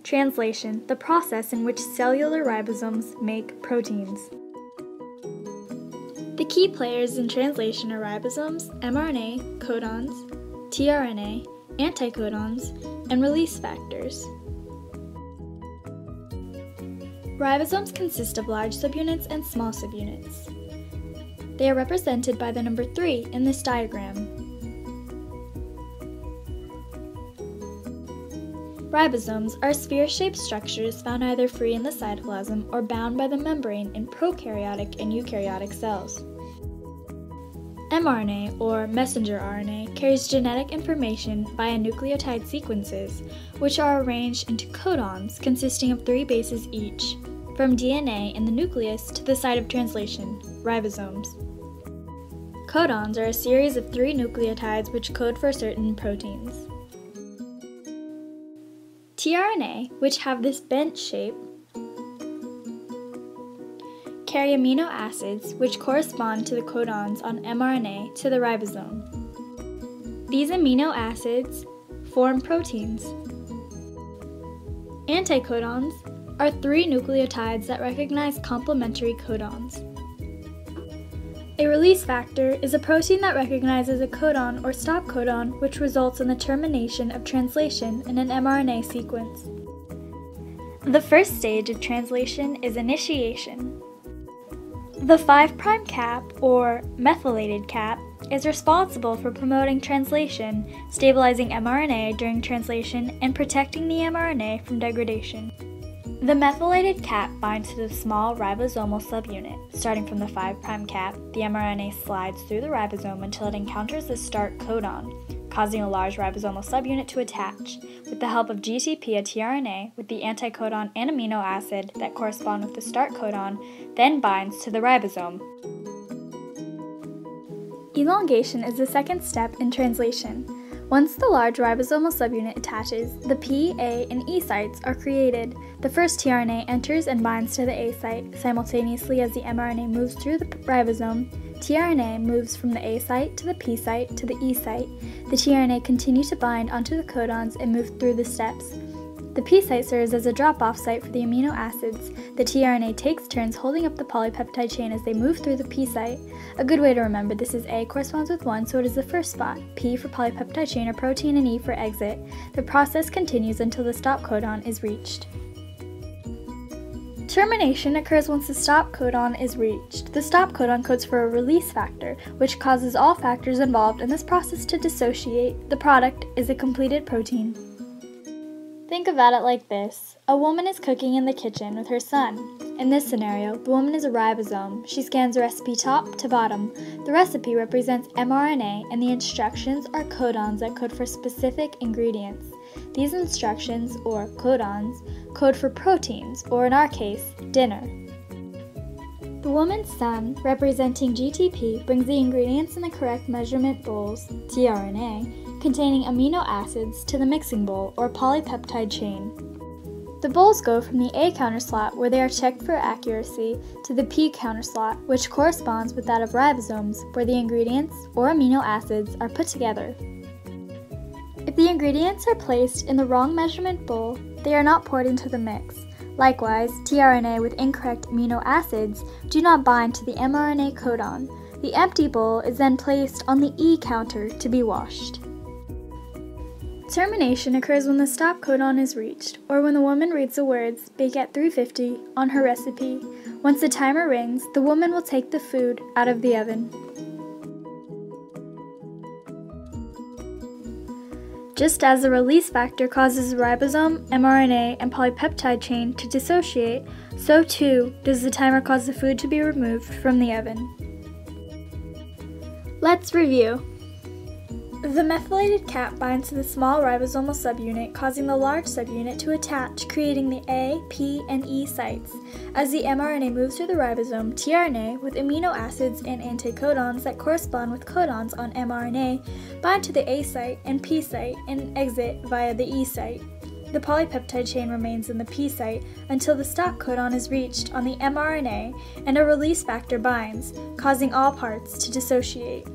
Translation, the process in which cellular ribosomes make proteins. The key players in translation are ribosomes, mRNA, codons, tRNA, anticodons, and release factors. Ribosomes consist of large subunits and small subunits. They are represented by the number 3 in this diagram. Ribosomes are sphere-shaped structures found either free in the cytoplasm or bound by the membrane in prokaryotic and eukaryotic cells. mRNA, or messenger RNA, carries genetic information via nucleotide sequences, which are arranged into codons consisting of 3 bases each, from DNA in the nucleus to the site of translation, ribosomes. Codons are a series of 3 nucleotides which code for certain proteins. tRNA, which have this bent shape, carry amino acids which correspond to the codons on mRNA to the ribosome. These amino acids form proteins. Anticodons are 3 nucleotides that recognize complementary codons. A release factor is a protein that recognizes a codon or stop codon which results in the termination of translation in an mRNA sequence. The first stage of translation is initiation. The 5' cap, or methylated cap, is responsible for promoting translation, stabilizing mRNA during translation, and protecting the mRNA from degradation. The methylated cap binds to the small ribosomal subunit. Starting from the 5' cap, the mRNA slides through the ribosome until it encounters the start codon, causing a large ribosomal subunit to attach. With the help of GTP, a tRNA with the anticodon and amino acid that correspond with the start codon then binds to the ribosome. Elongation is the second step in translation. Once the large ribosomal subunit attaches, the P, A, and E sites are created. The first tRNA enters and binds to the A site. Simultaneously as the mRNA moves through the ribosome, tRNA moves from the A site to the P site to the E site. The tRNA continue to bind onto the codons and move through the steps. The P site serves as a drop-off site for the amino acids. The tRNA takes turns holding up the polypeptide chain as they move through the P site. A good way to remember this is A corresponds with 1, so it is the first spot, P for polypeptide chain or protein, and E for exit. The process continues until the stop codon is reached. Termination occurs once the stop codon is reached. The stop codon codes for a release factor, which causes all factors involved in this process to dissociate. The product is a completed protein. Think about it like this. A woman is cooking in the kitchen with her son. In this scenario, the woman is a ribosome. She scans the recipe top to bottom. The recipe represents mRNA, and the instructions are codons that code for specific ingredients. These instructions, or codons, code for proteins, or in our case, dinner. The woman's son, representing GTP, brings the ingredients in the correct measurement bowls, tRNA, containing amino acids to the mixing bowl or polypeptide chain. The bowls go from the A counter slot, where they are checked for accuracy, to the P counter slot, which corresponds with that of ribosomes, where the ingredients or amino acids are put together. If the ingredients are placed in the wrong measurement bowl, they are not poured into the mix. Likewise, tRNA with incorrect amino acids do not bind to the mRNA codon. The empty bowl is then placed on the E counter to be washed. Termination occurs when the stop codon is reached, or when the woman reads the words "bake at 350" on her recipe. Once the timer rings, the woman will take the food out of the oven. Just as the release factor causes the ribosome, mRNA, and polypeptide chain to dissociate, so too does the timer cause the food to be removed from the oven. Let's review. The methylated cap binds to the small ribosomal subunit, causing the large subunit to attach, creating the A, P, and E sites. As the mRNA moves through the ribosome, tRNA, with amino acids and anticodons that correspond with codons on mRNA, bind to the A site and P site and exit via the E site. The polypeptide chain remains in the P site until the stop codon is reached on the mRNA and a release factor binds, causing all parts to dissociate.